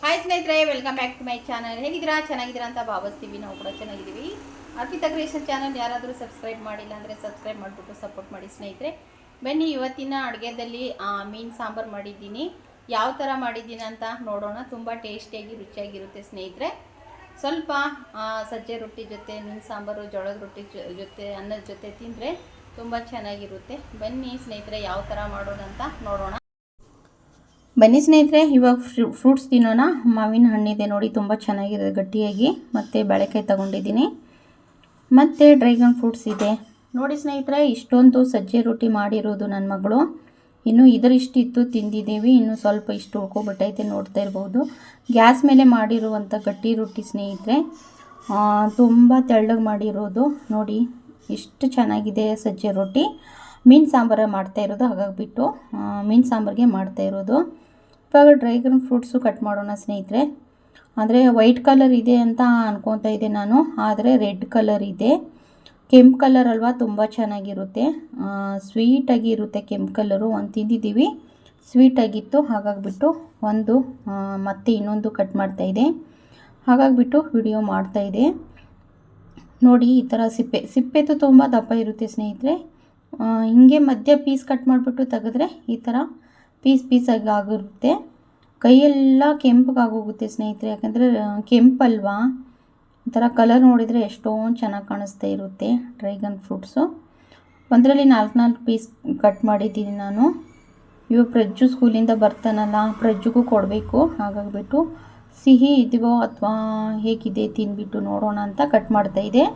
Hi ಸ್ನೇಹಿತರೆ, welcome back to my channel. ಹೇಗಿದ್ದೀರಾ? ಚೆನ್ನಾಗಿದ್ದೀರಾ ಅಂತ ಭಾವಿಸ್ತೀವಿ. ನಾವು ಕೂಡ ಚೆನ್ನಾಗಿದ್ದೀವಿ. ಅರ್ಪಿತಾ ಕ್ರಿಯೇಷನ್ ಚಾನಲ್ ಯಾರಾದರೂ ಸಬ್ಸ್ಕ್ರೈಬ್ ಮಾಡಿಲ್ಲ ಅಂದರೆ ಸಬ್ಸ್ಕ್ರೈಬ್ ಮಾಡಿಬಿಟ್ಟು ಸಪೋರ್ಟ್ ಮಾಡಿ ಸ್ನೇಹಿತರೆ. ಬನ್ನಿ, ಇವತ್ತಿನ ಅಡುಗೆದಲ್ಲಿ ಮೀನು ಸಾಂಬಾರು ಮಾಡಿದ್ದೀನಿ. ಯಾವ ಥರ ಮಾಡಿದ್ದೀನಿ ಅಂತ ನೋಡೋಣ. ತುಂಬ ಟೇಸ್ಟಿಯಾಗಿ ರುಚಿಯಾಗಿರುತ್ತೆ ಸ್ನೇಹಿತರೆ. ಸ್ವಲ್ಪ ಸಜ್ಜೆ ರೊಟ್ಟಿ ಜೊತೆ ಮೀನು ಸಾಂಬಾರು, ಜೋಳದ ರೊಟ್ಟಿ ಜೊತೆ, ಅನ್ನದ ಜೊತೆ ತಿಂದರೆ ತುಂಬ ಚೆನ್ನಾಗಿರುತ್ತೆ. ಬನ್ನಿ ಸ್ನೇಹಿತರೆ, ಯಾವ ಥರ ಮಾಡೋದಂತ ನೋಡೋಣ. ಬನ್ನಿ ಸ್ನೇಹಿತರೆ, ಇವಾಗ ಫ್ರೂಟ್ಸ್ ತಿನ್ನೋಣ. ಮಾವಿನ ಹಣ್ಣಿದೆ ನೋಡಿ, ತುಂಬ ಚೆನ್ನಾಗಿದೆ ಗಟ್ಟಿಯಾಗಿ. ಮತ್ತು ಬಾಳೆಕಾಯಿ ತಗೊಂಡಿದ್ದೀನಿ, ಮತ್ತು ಡ್ರ್ಯಾಗನ್ ಫ್ರೂಟ್ಸ್ ಇದೆ ನೋಡಿ ಸ್ನೇಹಿತರೆ. ಇಷ್ಟೊಂದು ಸಜ್ಜೆ ರೊಟ್ಟಿ ಮಾಡಿರೋದು ನನ್ನ ಮಗಳು. ಇನ್ನು ಇದರಿಷ್ಟಿತ್ತು ತಿಂದಿದ್ದೀವಿ, ಇನ್ನು ಸ್ವಲ್ಪ ಇಷ್ಟು ಉಳ್ಕೊಬಿಟ್ಟೈತೆ. ನೋಡ್ತಾ ಇರ್ಬೋದು, ಗ್ಯಾಸ್ ಮೇಲೆ ಮಾಡಿರುವಂಥ ಗಟ್ಟಿ ರೊಟ್ಟಿ ಸ್ನೇಹಿತರೆ. ತುಂಬ ತೆಳ್ಳಗೆ ಮಾಡಿರೋದು ನೋಡಿ. ಇಷ್ಟು ಚೆನ್ನಾಗಿದೆ ಸಜ್ಜೆ ರೊಟ್ಟಿ. ಮೀನು ಸಾಂಬಾರು ಮಾಡ್ತಾಯಿರೋದು, ಹಾಗಾಗಿಬಿಟ್ಟು ಮೀನು ಸಾಂಬಾರಿಗೆ ಮಾಡ್ತಾಯಿರೋದು. ಇವಾಗ ಡ್ರ್ಯಾಗನ್ ಫ್ರೂಟ್ಸು ಕಟ್ ಮಾಡೋಣ ಸ್ನೇಹಿತರೆ. ಅಂದರೆ ವೈಟ್ ಕಲರ್ ಇದೆ ಅಂತ ಅನ್ಕೊತಾ ಇದ್ದೆ ನಾನು, ಆದರೆ ರೆಡ್ ಕಲರ್ ಇದೆ. ಕೆಂಪು ಕಲರ್ ಅಲ್ವಾ, ತುಂಬ ಚೆನ್ನಾಗಿರುತ್ತೆ, ಸ್ವೀಟಾಗಿ ಇರುತ್ತೆ. ಕೆಂಪು ಕಲರು ಒಂದು ತಿಂದಿದ್ದೀವಿ, ಸ್ವೀಟಾಗಿತ್ತು. ಹಾಗಾಗಿಬಿಟ್ಟು ಮತ್ತೆ ಇನ್ನೊಂದು ಕಟ್ ಮಾಡ್ತಾಯಿದ್ದೆ, ಹಾಗಾಗಿಬಿಟ್ಟು ವಿಡಿಯೋ ಮಾಡ್ತಾಯಿದ್ದೆ ನೋಡಿ. ಈ ಥರ ಸಿಪ್ಪೆದು ತುಂಬ ದಪ್ಪ ಇರುತ್ತೆ ಸ್ನೇಹಿತರೆ. ಹಿಂಗೆ ಮಧ್ಯ ಪೀಸ್ ಕಟ್ ಮಾಡಿಬಿಟ್ಟು ತೆಗೆದ್ರೆ ಈ ಥರ ಪೀಸಾಗಿ ಆಗಿರುತ್ತೆ. ಕೈಯೆಲ್ಲ ಕೆಂಪಗಾಗೋಗುತ್ತೆ ಸ್ನೇಹಿತರೆ, ಯಾಕಂದರೆ ಕೆಂಪಲ್ವಾ. ಒಂಥರ ಕಲರ್ ನೋಡಿದರೆ ಎಷ್ಟೊಂದು ಚೆನ್ನಾಗಿ ಕಾಣಿಸ್ತಾ ಇರುತ್ತೆ ಡ್ರ್ಯಾಗನ್ ಫ್ರೂಟ್ಸು. ಒಂದರಲ್ಲಿ 4 ಪೀಸ್ ಕಟ್ ಮಾಡಿದ್ದೀನಿ ನಾನು. ಇವಾಗ ಪ್ರಜ್ಜು ಸ್ಕೂಲಿಂದ ಬರ್ತಾನಲ್ಲ, ಪ್ರಜ್ಜುಗೂ ಕೊಡಬೇಕು. ಹಾಗಾಗಿಬಿಟ್ಟು ಸಿಹಿ ಇದೆಯೋ ಅಥವಾ ಹೇಗಿದೆ ತಿಂದ್ಬಿಟ್ಟು ನೋಡೋಣ ಅಂತ ಕಟ್ ಮಾಡ್ತಾಯಿದ್ದೆ.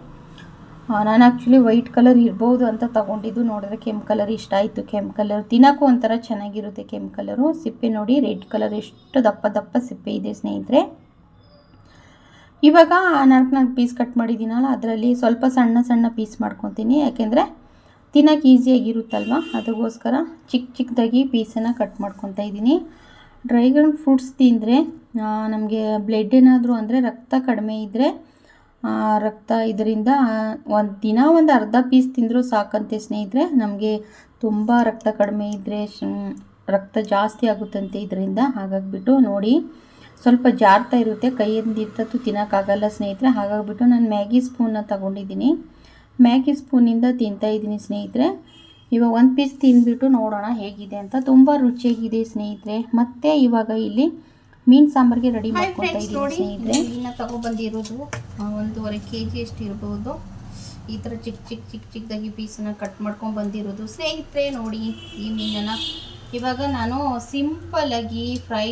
ನಾನು ಆ್ಯಕ್ಚುಲಿ ವೈಟ್ ಕಲರ್ ಇರ್ಬೋದು ಅಂತ ತೊಗೊಂಡಿದ್ದು, ನೋಡಿದ್ರೆ ಕೆಂಪು ಕಲರ್ ಇಷ್ಟ ಆಯಿತು. ಕೆಂಪು ಕಲರ್ ತಿನ್ನೋಕ್ಕೂ ಒಂಥರ ಚೆನ್ನಾಗಿರುತ್ತೆ. ಕೆಂಪು ಕಲರು ಸಿಪ್ಪೆ ನೋಡಿ, ರೆಡ್ ಕಲರ್ ಎಷ್ಟು ದಪ್ಪ ಸಿಪ್ಪೆ ಇದೆ ಸ್ನೇಹಿತರೆ. ಇವಾಗ 4 ಪೀಸ್ ಕಟ್ ಮಾಡಿದ್ದೀನಲ್ಲ, ಅದರಲ್ಲಿ ಸ್ವಲ್ಪ ಸಣ್ಣ ಪೀಸ್ ಮಾಡ್ಕೊತೀನಿ. ಯಾಕೆಂದರೆ ತಿನ್ನೋಕೆ ಈಸಿಯಾಗಿರುತ್ತಲ್ವ, ಅದಕ್ಕೋಸ್ಕರ ಚಿಕ್ಕದಾಗಿ ಪೀಸನ್ನು ಕಟ್ ಮಾಡ್ಕೊತಾ ಇದ್ದೀನಿ. ಡ್ರ್ಯಾಗನ್ ಫ್ರೂಟ್ಸ್ ತಿಂದರೆ ನಮಗೆ ಬ್ಲಡ್ ಏನಾದರೂ ಅಂದರೆ ರಕ್ತ ಕಡಿಮೆ ಇದ್ದರೆ, ರಕ್ತ ಇದರಿಂದ ಒಂದು ಅರ್ಧ ಪೀಸ್ ತಿಂದರೂ ಸಾಕಂತೆ ಸ್ನೇಹಿತರೆ. ನಮಗೆ ತುಂಬ ರಕ್ತ ಕಡಿಮೆ ಇದ್ದರೆ ರಕ್ತ ಜಾಸ್ತಿ ಆಗುತ್ತಂತೆ ಇದರಿಂದ. ಹಾಗಾಗಿಬಿಟ್ಟು ನೋಡಿ, ಸ್ವಲ್ಪ ಜಾರ್ತಾ ಇರುತ್ತೆ, ಕೈಯಿಂದ ಇರ್ತದ್ದು ತಿನ್ನೋಕ್ಕಾಗಲ್ಲ ಸ್ನೇಹಿತರೆ. ಹಾಗಾಗಿಬಿಟ್ಟು ನಾನು ಮ್ಯಾಗಿ ಸ್ಪೂನ್ನ ತಗೊಂಡಿದ್ದೀನಿ, ಮ್ಯಾಗಿ ಸ್ಪೂನಿಂದ ತಿಂತಾಯಿದ್ದೀನಿ ಸ್ನೇಹಿತರೆ. ಇವಾಗ 1 ಪೀಸ್ ತಿಂದ್ಬಿಟ್ಟು ನೋಡೋಣ ಹೇಗಿದೆ ಅಂತ. ತುಂಬ ರುಚಿಯಾಗಿದೆ ಸ್ನೇಹಿತರೆ. ಮತ್ತು ಇವಾಗ ಇಲ್ಲಿ ಮೀನು ಸಾಂಬಾರಿಗೆ ರೆಡಿ ಮಾಡ್ಕೊತಾ ಇದ್ದೀನಿ ಸ್ನೇಹಿತರೆ. ಮೀನ ತಗೊಬಂದಿರೋದು 1.5 kg ಅಷ್ಟು ಇರ್ಬೋದು. ಈ ಥರ ಚಿಕ್ಕದಾಗಿ ಪೀಸನ್ನು ಕಟ್ ಮಾಡ್ಕೊಂಡು ಬಂದಿರೋದು ಸ್ನೇಹಿತರೆ. ನೋಡಿ, ಈ ಮೀನನ್ನು ಇವಾಗ ನಾನು ಸಿಂಪಲ್ಲಾಗಿ ಫ್ರೈ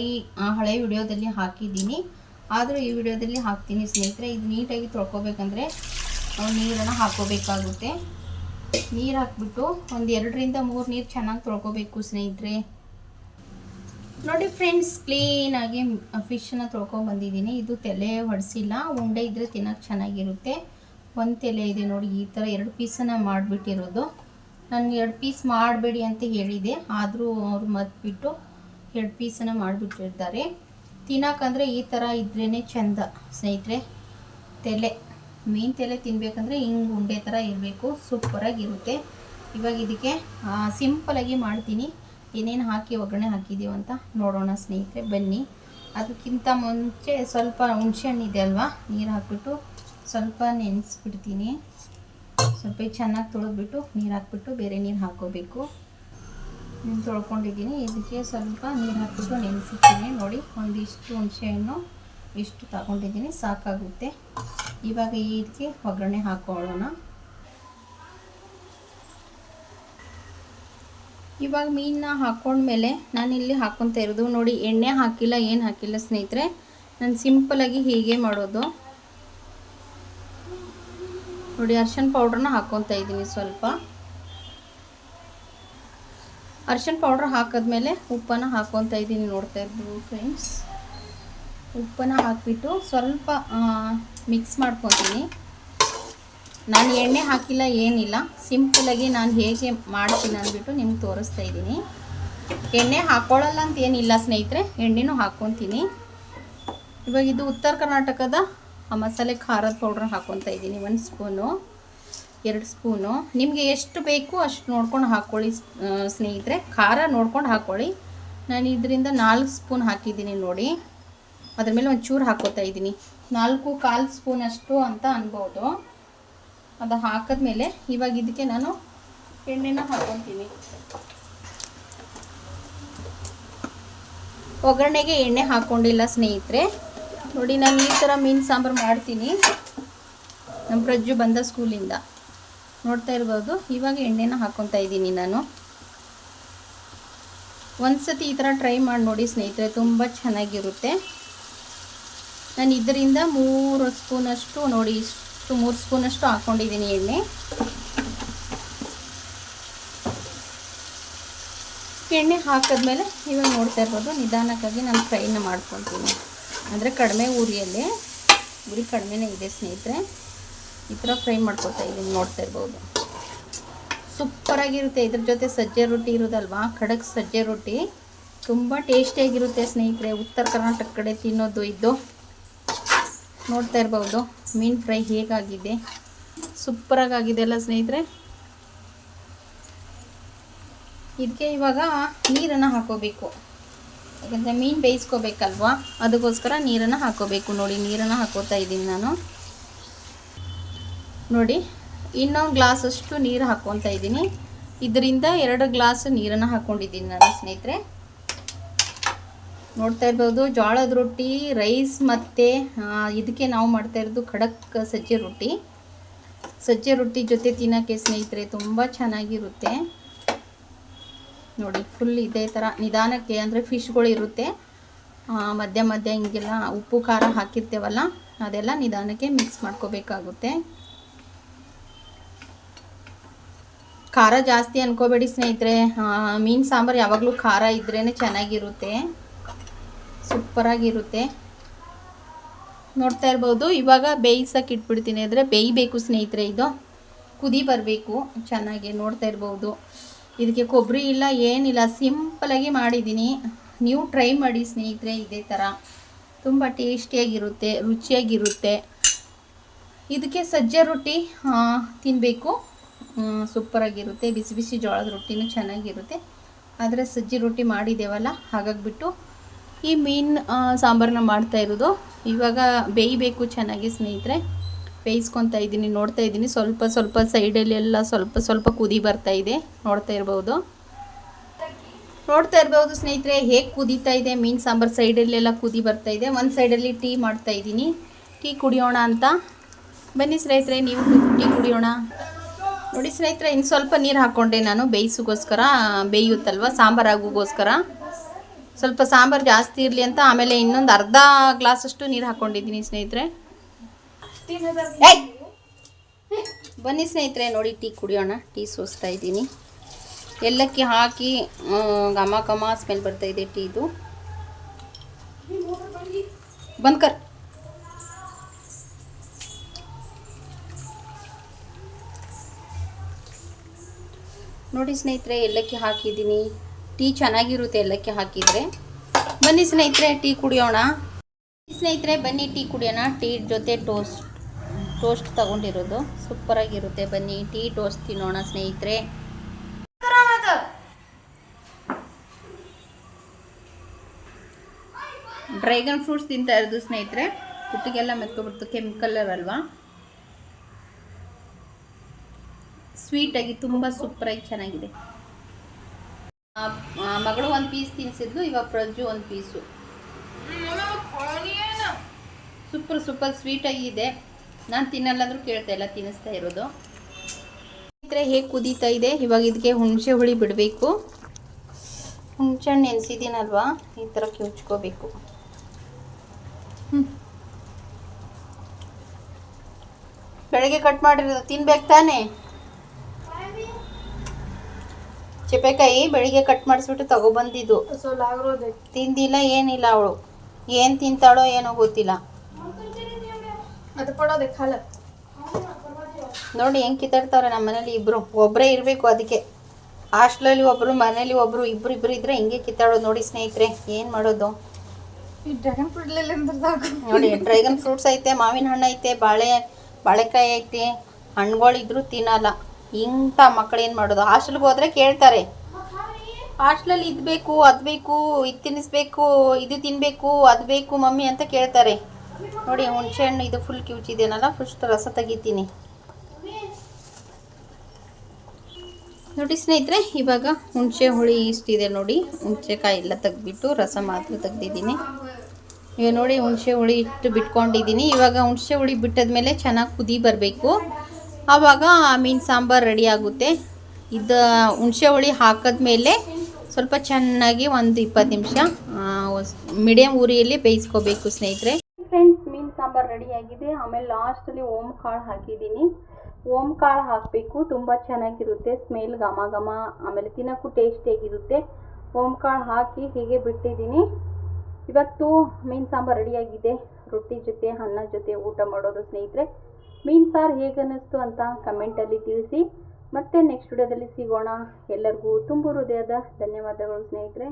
ಹಳೆ ವಿಡಿಯೋದಲ್ಲಿ ಹಾಕಿದ್ದೀನಿ, ಆದರೂ ಈ ವಿಡಿಯೋದಲ್ಲಿ ಹಾಕ್ತೀನಿ ಸ್ನೇಹಿತರೆ. ಇದು ನೀಟಾಗಿ ತೊಳ್ಕೊಬೇಕಂದ್ರೆ ನೀರನ್ನು ಹಾಕ್ಕೋಬೇಕಾಗುತ್ತೆ. ನೀರು ಹಾಕ್ಬಿಟ್ಟು 1 2 3 ನೀರು ಚೆನ್ನಾಗಿ ತೊಳ್ಕೊಬೇಕು ಸ್ನೇಹಿತರೆ. ನೋಡಿ ಫ್ರೆಂಡ್ಸ್, ಕ್ಲೀನಾಗಿ ಫಿಶನ್ನು ತೊಳ್ಕೊಂಬಂದಿದ್ದೀನಿ. ಇದು ತಲೆ ಹೊಡೆಸಿಲ್ಲ, ಉಂಡೆ ಇದ್ದರೆ ತಿನ್ನೋಕ್ಕೆ ಚೆನ್ನಾಗಿರುತ್ತೆ. ಒಂದು ತಲೆ ಇದೆ ನೋಡಿ, ಈ ಥರ 2 ಪೀಸನ್ನು ಮಾಡಿಬಿಟ್ಟಿರೋದು. ನಾನು 2 ಪೀಸ್ ಮಾಡಬೇಡಿ ಅಂತ ಹೇಳಿದೆ, ಆದರೂ ಅವರು ಮರ್ತ್ಬಿಟ್ಟು 2 ಪೀಸನ್ನು ಮಾಡಿಬಿಟ್ಟಿರ್ತಾರೆ. ತಿನ್ನೋಕ್ಕಂದರೆ ಈ ಥರ ಇದ್ರೇ ಚೆಂದ ಸ್ನೇಹಿತರೆ. ಮೀನು ತಲೆ ತಿನ್ನಬೇಕಂದ್ರೆ ಹಿಂಗೆ ಉಂಡೆ ಥರ ಇರಬೇಕು, ಸೂಪರಾಗಿರುತ್ತೆ. ಇವಾಗ ಇದಕ್ಕೆ ಸಿಂಪಲಾಗಿ ಮಾಡ್ತೀನಿ. ಏನೇನು ಹಾಕಿ ಒಗ್ಗರಣೆ ಹಾಕಿದ್ದೀವಿ ಅಂತ ನೋಡೋಣ ಸ್ನೇಹಿತರೆ, ಬನ್ನಿ. ಅದಕ್ಕಿಂತ ಮುಂಚೆ ಸ್ವಲ್ಪ ಹುಣಸೆ ಹಣ್ಣಿದೆ ಅಲ್ವಾ, ನೀರು ಹಾಕ್ಬಿಟ್ಟು ಸ್ವಲ್ಪ ನೆನೆಸ್ಬಿಡ್ತೀನಿ. ಸ್ವಲ್ಪ ಚೆನ್ನಾಗಿ ತೊಳೆದ್ಬಿಟ್ಟು ನೀರು ಹಾಕ್ಬಿಟ್ಟು ಬೇರೆ ನೀರು ಹಾಕ್ಕೋಬೇಕು. ತೊಳ್ಕೊಂಡಿದ್ದೀನಿ, ಇದಕ್ಕೆ ಸ್ವಲ್ಪ ನೀರು ಹಾಕ್ಬಿಟ್ಟು ನೆನೆಸಿದ್ದೀನಿ. ನೋಡಿ, ಒಂದಿಷ್ಟು ಹುಣಸೆ ಹಣ್ಣು ಇಷ್ಟು ತಗೊಂಡಿದ್ದೀನಿ, ಸಾಕಾಗುತ್ತೆ. ಇವಾಗ ಇದಕ್ಕೆ ಒಗ್ಗರಣೆ ಹಾಕೊಳ್ಳೋಣ. ಇವಾಗ ಮೀನನ್ನ ಹಾಕ್ಕೊಂಡ್ಮೇಲೆ ನಾನಿಲ್ಲಿ ಹಾಕ್ಕೊತಾ ಇರೋದು ನೋಡಿ, ಎಣ್ಣೆ ಹಾಕಿಲ್ಲ, ಏನು ಹಾಕಿಲ್ಲ ಸ್ನೇಹಿತರೆ. ನಾನು ಸಿಂಪಲಾಗಿ ಹೀಗೆ ಮಾಡೋದು ನೋಡಿ. ಅರ್ಶಿನ ಪೌಡ್ರನ್ನ ಹಾಕ್ಕೊತಾ ಇದ್ದೀನಿ. ಸ್ವಲ್ಪ ಅರ್ಶಿನ ಪೌಡ್ರ್ ಹಾಕಿದ್ಮೇಲೆ ಉಪ್ಪನ್ನು ಹಾಕ್ಕೊತಾ ಇದ್ದೀನಿ. ನೋಡ್ತಾ ಇರ್ಬೋದು ಫ್ರೆಂಡ್ಸ್, ಉಪ್ಪನ್ನು ಹಾಕಿಬಿಟ್ಟು ಸ್ವಲ್ಪ ಮಿಕ್ಸ್ ಮಾಡ್ಕೊತೀನಿ. ನಾನು ಎಣ್ಣೆ ಹಾಕಿಲ್ಲ, ಏನಿಲ್ಲ, ಸಿಂಪಲಾಗಿ ನಾನು ಹೇಗೆ ಮಾಡ್ತೀನಿ ಅಂದ್ಬಿಟ್ಟು ನಿಮ್ಗೆ ತೋರಿಸ್ತಾ ಇದ್ದೀನಿ. ಎಣ್ಣೆ ಹಾಕ್ಕೊಳ್ಳಲ್ಲ ಅಂತ ಏನಿಲ್ಲ ಸ್ನೇಹಿತರೆ, ಎಣ್ಣೆನೂ ಹಾಕ್ಕೊತೀನಿ. ಇವಾಗ ಇದು ಉತ್ತರ ಕರ್ನಾಟಕದ ಮಸಾಲೆ ಖಾರದ ಪೌಡ್ರ್ ಹಾಕ್ಕೊತಾ ಇದ್ದೀನಿ. 1 ಸ್ಪೂನು 2 ಸ್ಪೂನು, ನಿಮಗೆ ಎಷ್ಟು ಬೇಕು ಅಷ್ಟು ನೋಡ್ಕೊಂಡು ಹಾಕ್ಕೊಳ್ಳಿ ಸ್ನೇಹಿತರೆ. ಖಾರ ನೋಡ್ಕೊಂಡು ಹಾಕ್ಕೊಳ್ಳಿ. ನಾನು ಇದರಿಂದ 4 ಸ್ಪೂನ್ ಹಾಕಿದ್ದೀನಿ ನೋಡಿ. ಅದ್ರ ಮೇಲೆ ಒಂಚೂರು ಹಾಕೋತಾ ಇದ್ದೀನಿ, 4-1/4 ಸ್ಪೂನಷ್ಟು ಅಂತ ಅನ್ಬೋದು. ಅದು ಹಾಕಿದ್ಮೇಲೆ ಇವಾಗ ಇದಕ್ಕೆ ನಾನು ಎಣ್ಣೆನ ಹಾಕ್ಕೊತೀನಿ. ಒಗ್ಗರಣೆಗೆ ಎಣ್ಣೆ ಹಾಕ್ಕೊಂಡಿಲ್ಲ ಸ್ನೇಹಿತರೆ. ನೋಡಿ, ನಾನು ಈ ಥರ ಮೀನು ಸಾಂಬಾರು ಮಾಡ್ತೀನಿ. ನಮ್ಮ ಪ್ರಜ್ಜು ಬಂದ ಸ್ಕೂಲಿಂದ ನೋಡ್ತಾ ಇರ್ಬೋದು. ಇವಾಗ ಎಣ್ಣೆನ ಹಾಕ್ಕೊತಾ ಇದ್ದೀನಿ ನಾನು. ಒಂದ್ಸತಿ ಈ ಥರ ಟ್ರೈ ಮಾಡಿ ನೋಡಿ ಸ್ನೇಹಿತರೆ, ತುಂಬ ಚೆನ್ನಾಗಿರುತ್ತೆ. ನಾನು ಇದರಿಂದ 3 ಸ್ಪೂನಷ್ಟು ನೋಡಿ, ಇಷ್ಟು 3 ಸ್ಪೂನಷ್ಟು ಹಾಕ್ಕೊಂಡಿದ್ದೀನಿ ಎಣ್ಣೆ. ಎಣ್ಣೆ ಹಾಕಿದ್ಮೇಲೆ ಇವಾಗ ನೋಡ್ತಾ ಇರ್ಬೋದು, ನಿಧಾನಕ್ಕಾಗಿ ನಾನು ಫ್ರೈನ ಮಾಡ್ಕೊತೀನಿ. ಅಂದರೆ ಕಡಿಮೆ ಉರಿ ಕಡಿಮೆನೇ ಇದೆ ಸ್ನೇಹಿತರೆ. ಈ ಥರ ಫ್ರೈ ಮಾಡ್ಕೊತಾ ಇದ್ದೀನಿ, ನೋಡ್ತಾ ಇರ್ಬೋದು. ಸೂಪರಾಗಿರುತ್ತೆ. ಇದ್ರ ಜೊತೆ ಸಜ್ಜೆ ರೊಟ್ಟಿ ಇರೋದಲ್ವಾ, ಖಡಕ್ ಸಜ್ಜೆ ರೊಟ್ಟಿ ತುಂಬ ಟೇಸ್ಟಿಯಾಗಿರುತ್ತೆ ಸ್ನೇಹಿತರೆ. ಉತ್ತರ ಕರ್ನಾಟಕ ಕಡೆ ತಿನ್ನೋದು ಇದು. ನೋಡ್ತಾ ಇರ್ಬೋದು ಮೀನು ಫ್ರೈ ಹೇಗಾಗಿದೆ, ಸೂಪರಾಗಿದೆ ಅಲ್ಲ ಸ್ನೇಹಿತರೆ. ಇದಕ್ಕೆ ಇವಾಗ ನೀರನ್ನು ಹಾಕೋಬೇಕು, ಯಾಕಂದರೆ ಮೀನು ಬೇಯಿಸ್ಕೋಬೇಕಲ್ವಾ, ಅದಕ್ಕೋಸ್ಕರ ನೀರನ್ನು ಹಾಕೋಬೇಕು. ನೋಡಿ, ನೀರನ್ನು ಹಾಕೋತಾ ಇದ್ದೀನಿ ನಾನು. ನೋಡಿ, ಇನ್ನೊಂದು ಗ್ಲಾಸಷ್ಟು ನೀರು ಹಾಕ್ಕೊತಾ ಇದ್ದೀನಿ. ಇದರಿಂದ 2 ಗ್ಲಾಸ್ ನೀರನ್ನು ಹಾಕ್ಕೊಂಡಿದ್ದೀನಿ ನಾನು ಸ್ನೇಹಿತರೆ. ನೋಡ್ತಾ ಇರ್ಬೋದು, ಜೋಳದ ರೊಟ್ಟಿ, ರೈಸ್ ಮತ್ತು ಇದಕ್ಕೆ ನಾವು ಮಾಡ್ತಾ ಇರೋದು ಖಡಕ್ ಸಜ್ಜೆ ರೊಟ್ಟಿ. ಸಜ್ಜೆ ರೊಟ್ಟಿ ಜೊತೆ ತಿನ್ನೋಕ್ಕೆ ಸ್ನೇಹಿತರೆ ತುಂಬ ಚೆನ್ನಾಗಿರುತ್ತೆ. ನೋಡಿ, ಫುಲ್ ಇದೇ ಥರ ನಿಧಾನಕ್ಕೆ, ಅಂದರೆ ಫಿಶ್ಗಳು ಇರುತ್ತೆ, ಮಧ್ಯ ಹಿಂಗೆಲ್ಲ ಉಪ್ಪು ಖಾರ ಹಾಕಿರ್ತೇವಲ್ಲ, ಅದೆಲ್ಲ ನಿಧಾನಕ್ಕೆ ಮಿಕ್ಸ್ ಮಾಡ್ಕೋಬೇಕಾಗುತ್ತೆ. ಖಾರ ಜಾಸ್ತಿ ಅನ್ಕೋಬೇಡಿ ಸ್ನೇಹಿತರೆ, ಮೀನು ಸಾಂಬಾರು ಯಾವಾಗಲೂ ಖಾರ ಇದ್ರೇ ಚೆನ್ನಾಗಿರುತ್ತೆ, ಸೂಪರಾಗಿರುತ್ತೆ. ನೋಡ್ತಾ ಇರ್ಬೋದು, ಇವಾಗ ಬೇಯಿಸೋಕೆ ಇಟ್ಬಿಡ್ತೀನಿ. ಅಂದರೆ ಬೇಯಬೇಕು ಸ್ನೇಹಿತರೆ, ಇದು ಕುದಿ ಬರಬೇಕು ಚೆನ್ನಾಗಿ. ನೋಡ್ತಾ ಇರ್ಬೋದು, ಇದಕ್ಕೆ ಕೊಬ್ಬರಿ ಇಲ್ಲ ಏನಿಲ್ಲ, ಸಿಂಪಲಾಗಿ ಮಾಡಿದ್ದೀನಿ. ನೀವು ಟ್ರೈ ಮಾಡಿ ಸ್ನೇಹಿತರೆ, ಇದೇ ಥರ ತುಂಬ ಟೇಸ್ಟಿಯಾಗಿರುತ್ತೆ, ರುಚಿಯಾಗಿರುತ್ತೆ. ಇದಕ್ಕೆ ಸಜ್ಜೆ ರೊಟ್ಟಿ ತಿನ್ನಬೇಕು, ಸೂಪರಾಗಿರುತ್ತೆ. ಬಿಸಿ ಬಿಸಿ ಜೋಳದ ರೊಟ್ಟಿನೂ ಚೆನ್ನಾಗಿರುತ್ತೆ. ಆದರೆ ಸಜ್ಜೆ ರೊಟ್ಟಿ ಮಾಡಿದ್ದೇವಲ್ಲ, ಹಾಗಾಗಿಬಿಟ್ಟು ಈ ಮೀನು ಸಾಂಬಾರನ್ನ ಮಾಡ್ತಾ ಇರೋದು. ಇವಾಗ ಬೇಯಬೇಕು ಚೆನ್ನಾಗಿ ಸ್ನೇಹಿತರೆ, ಬೇಯಿಸ್ಕೊತಾ ಇದ್ದೀನಿ. ನೋಡ್ತಾ ಇದ್ದೀನಿ, ಸ್ವಲ್ಪ ಸೈಡಲ್ಲೆಲ್ಲ ಸ್ವಲ್ಪ ಕುದಿ ಬರ್ತಾ ಇದೆ. ನೋಡ್ತಾ ಇರ್ಬೋದು ಸ್ನೇಹಿತರೆ, ಹೇಗೆ ಕುದೀತಾ ಇದೆ ಮೀನು ಸಾಂಬಾರು. ಸೈಡಲ್ಲೆಲ್ಲ ಕುದಿ ಬರ್ತಾ ಇದೆ. ಒಂದು ಸೈಡಲ್ಲಿ ಟೀ ಮಾಡ್ತಾ ಇದ್ದೀನಿ, ಟೀ ಕುಡಿಯೋಣ ಅಂತ. ಬನ್ನಿ ಸ್ನೇಹಿತರೆ, ನೀವು ಟೀ ಕುಡಿಯೋಣ. ನೋಡಿ ಸ್ನೇಹಿತರೆ, ಇನ್ನು ಸ್ವಲ್ಪ ನೀರು ಹಾಕ್ಕೊಂಡೆ ನಾನು, ಬೇಯಿಸೋಕ್ಕೋಸ್ಕರ, ಬೇಯುತ್ತಲ್ವ ಸಾಂಬಾರು ಆಗೋಗೋಸ್ಕರ. ಸ್ವಲ್ಪ ಸಾಂಬಾರು ಜಾಸ್ತಿ ಇರಲಿ ಅಂತ ಆಮೇಲೆ ಇನ್ನೊಂದು ಅರ್ಧ ಗ್ಲಾಸಷ್ಟು ನೀರು ಹಾಕ್ಕೊಂಡಿದ್ದೀನಿ ಸ್ನೇಹಿತರೆ. ಬನ್ನಿ ಸ್ನೇಹಿತರೆ, ನೋಡಿ ಟೀ ಕುಡಿಯೋಣ. ಟೀ ಸೋಸ್ತಾ ಇದ್ದೀನಿ, ಎಲ್ಲಕ್ಕಿ ಹಾಕಿ ಘಮ ಸ್ಮೆಲ್ ಬರ್ತಾ ಇದೆ ಟೀದು. ಬಂದ್ಕರ್. ನೋಡಿ ಸ್ನೇಹಿತರೆ, ಏಲಕ್ಕಿ ಹಾಕಿದ್ದೀನಿ. ಟೀ ಚೆನ್ನಾಗಿರುತ್ತೆ ಏಲಕ್ಕಿ ಹಾಕಿದರೆ. ಬನ್ನಿ ಸ್ನೇಹಿತರೆ, ಟೀ ಕುಡಿಯೋಣ. ಸ್ನೇಹಿತರೆ ಬನ್ನಿ ಟೀ ಕುಡಿಯೋಣ. ಟೀ ಜೊತೆ ಟೋಸ್ಟ್ ತಗೊಂಡಿರೋದು ಸೂಪರಾಗಿರುತ್ತೆ. ಬನ್ನಿ ಟೀ ಟೋಸ್ಟ್ ತಿನ್ನೋಣ ಸ್ನೇಹಿತರೆ. ಡ್ರ್ಯಾಗನ್ ಫ್ರೂಟ್ಸ್ ತಿಂತಾ ಇರೋದು ಸ್ನೇಹಿತರೆ. ಪುಟ್ಟಿಗೆಲ್ಲ ಮೆತ್ಕೊಬಿಡ್ತು, ಕೆಮಿಕಲ್ ಅಲ್ವಾ. ಸ್ವೀಟಾಗಿ ತುಂಬ ಸೂಪರಾಗಿ ಚೆನ್ನಾಗಿದೆ. ಮಗಳು ಒಂದು ಪೀಸ್ ತಿನ್ನಿಸಿದ್ಲು, ಇವಾಗ ಪ್ರಜ್ಜು ಒಂದು ಪೀಸು. ಸೂಪರ್ ಸ್ವೀಟಾಗಿದೆ. ನಾನು ತಿನ್ನಲ್ಲ ಅಂದರೂ ಕೇಳ್ತಾ ಇಲ್ಲ, ತಿನ್ನಿಸ್ತಾ ಇರೋದು. ಸ್ನೇಹಿತರೆ, ಹೇಗೆ ಕುದೀತಾ ಇದೆ. ಇವಾಗ ಇದಕ್ಕೆ ಹುಣಸೆ ಹುಳಿ ಬಿಡಬೇಕು. ಹುಣಸೆ ಹಣ್ಣು ನೆನೆಸಿದ್ದೀನಲ್ವಾ, ಈ ಥರ ಕಿವುಚ್ಕೋಬೇಕು. ಬೆಳಗ್ಗೆ ಕಟ್ ಮಾಡಿರೋದು ತಿನ್ಬೇಕು ತಾನೇ. ಚಪೆಕಾಯಿ ಬೆಳಿಗ್ಗೆ ಕಟ್ ಮಾಡಿಸ್ಬಿಟ್ಟು ತಗೊಬಂದಿದ್ದು, ತಿಂದಿಲ್ಲ ಏನಿಲ್ಲ. ಅವಳು ಏನು ತಿಂತಾಳೋ ಏನೋ ಗೊತ್ತಿಲ್ಲ. ನೋಡಿ ಹೆಂಗೆ ಕಿತ್ತಾಡ್ತಾವ್ರೆ ನಮ್ಮ ಮನೇಲಿ ಇಬ್ಬರು. ಒಬ್ಬರೇ ಇರಬೇಕು, ಅದಕ್ಕೆ ಹಾಸ್ಟ್ಲಲ್ಲಿ ಒಬ್ಬರು, ಮನೇಲಿ ಒಬ್ಬರು, ಇಬ್ಬರು ಇದ್ರೆ ಹಿಂಗೆ ಕಿತ್ತಾಡೋದು. ನೋಡಿ ಸ್ನೇಹಿತರೆ, ಏನು ಮಾಡೋದು. ಡ್ರ್ಯಾಗನ್ ಫ್ರೂಟ್ ನೋಡಿ, ಡ್ರ್ಯಾಗನ್ ಫ್ರೂಟ್ಸ್ ಐತೆ, ಮಾವಿನ ಹಣ್ಣು ಐತೆ, ಬಾಳೆಕಾಯಿ ಐತೆ. ಹಣ್ಣುಗಳಿದ್ರು ತಿನ್ನಲ್ಲ. ಇಂಥ ಮಕ್ಕಳು ಏನು ಮಾಡೋದು. ಹಾಸ್ಟೆಲ್ಗೆ ಹೋದರೆ ಕೇಳ್ತಾರೆ, ಹಾಸ್ಟ್ಲಲ್ಲಿ ಇದು ಬೇಕು ಅದು ಬೇಕು ಇದು ತಿನ್ನಿಸ್ಬೇಕು ಇದು ತಿನ್ನಬೇಕು ಅದು ಬೇಕು ಮಮ್ಮಿ ಅಂತ ಕೇಳ್ತಾರೆ. ನೋಡಿ ಹುಣಸೆ ಹಣ್ಣು ಇದು ಫುಲ್ ಕಿವುಚಿದೇನಲ್ಲ, ಫಸ್ಟ್ ರಸ ತೆಗಿತೀನಿ. ನೋಡಿ ಸ್ನೇಹಿತರೆ, ಇವಾಗ ಹುಣಸೆ ಹುಳಿ ಇಷ್ಟಿದೆ ನೋಡಿ. ಹುಣಸೆಕಾಯಿ ಎಲ್ಲ ತೆಗ್ದುಬಿಟ್ಟು ರಸ ಮಾತ್ರ ತೆಗ್ದಿದ್ದೀನಿ. ಇವಾಗ ನೋಡಿ ಹುಣಸೆ ಹುಳಿ ಇಟ್ಟು ಬಿಟ್ಕೊಂಡಿದ್ದೀನಿ. ಇವಾಗ ಹುಣಸೆ ಹುಳಿ ಬಿಟ್ಟದ್ಮೇಲೆ ಚೆನ್ನಾಗಿ ಕುದಿ ಬರಬೇಕು, ಆವಾಗ ಮೀನು ಸಾಂಬಾರು ರೆಡಿ ಆಗುತ್ತೆ. ಇದು ಹುಣಸೆ ಹುಳಿ ಹಾಕಿದ್ಮೇಲೆ ಸ್ವಲ್ಪ ಚೆನ್ನಾಗಿ ಒಂದು 20 ನಿಮಿಷ ಮೀಡಿಯಮ್ ಉರಿಯಲ್ಲಿ ಬೇಯಿಸ್ಕೋಬೇಕು ಸ್ನೇಹಿತರೆ. ಫ್ರೆಂಡ್ಸ್, ಮೀನು ಸಾಂಬಾರು ರೆಡಿಯಾಗಿದೆ. ಆಮೇಲೆ ಲಾಸ್ಟಲ್ಲಿ ಓಮ್ ಕಾಳು ಹಾಕಿದ್ದೀನಿ. ಓಮ್ ಕಾಳು ಹಾಕಬೇಕು, ತುಂಬ ಚೆನ್ನಾಗಿರುತ್ತೆ ಸ್ಮೆಲ್, ಘಮ ಘಮ, ಆಮೇಲೆ ತಿನ್ನೋಕ್ಕೂ ಟೇಸ್ಟಿಯಾಗಿರುತ್ತೆ. ಓಮ್ ಕಾಳು ಹಾಕಿ ಹೀಗೆ ಬಿಟ್ಟಿದ್ದೀನಿ. ಇವತ್ತು ಮೀನು ಸಾಂಬಾರು ರೆಡಿಯಾಗಿದೆ. ರೊಟ್ಟಿ ಜೊತೆ ಅನ್ನ ಜೊತೆ ಊಟ ಮಾಡೋದು ಸ್ನೇಹಿತರೆ. ಮೀನು ಸಾರು ಹೇಗೆ ಅನ್ನಿಸ್ತು ಅಂತ ಕಮೆಂಟಲ್ಲಿ ತಿಳಿಸಿ. ಮತ್ತೆ ನೆಕ್ಸ್ಟ್ ವಿಡಿಯೋದಲ್ಲಿ ಸಿಗೋಣ. ಎಲ್ಲರಿಗೂ ತುಂಬ ಹೃದಯದ ಧನ್ಯವಾದಗಳು ಸ್ನೇಹಿತರೆ.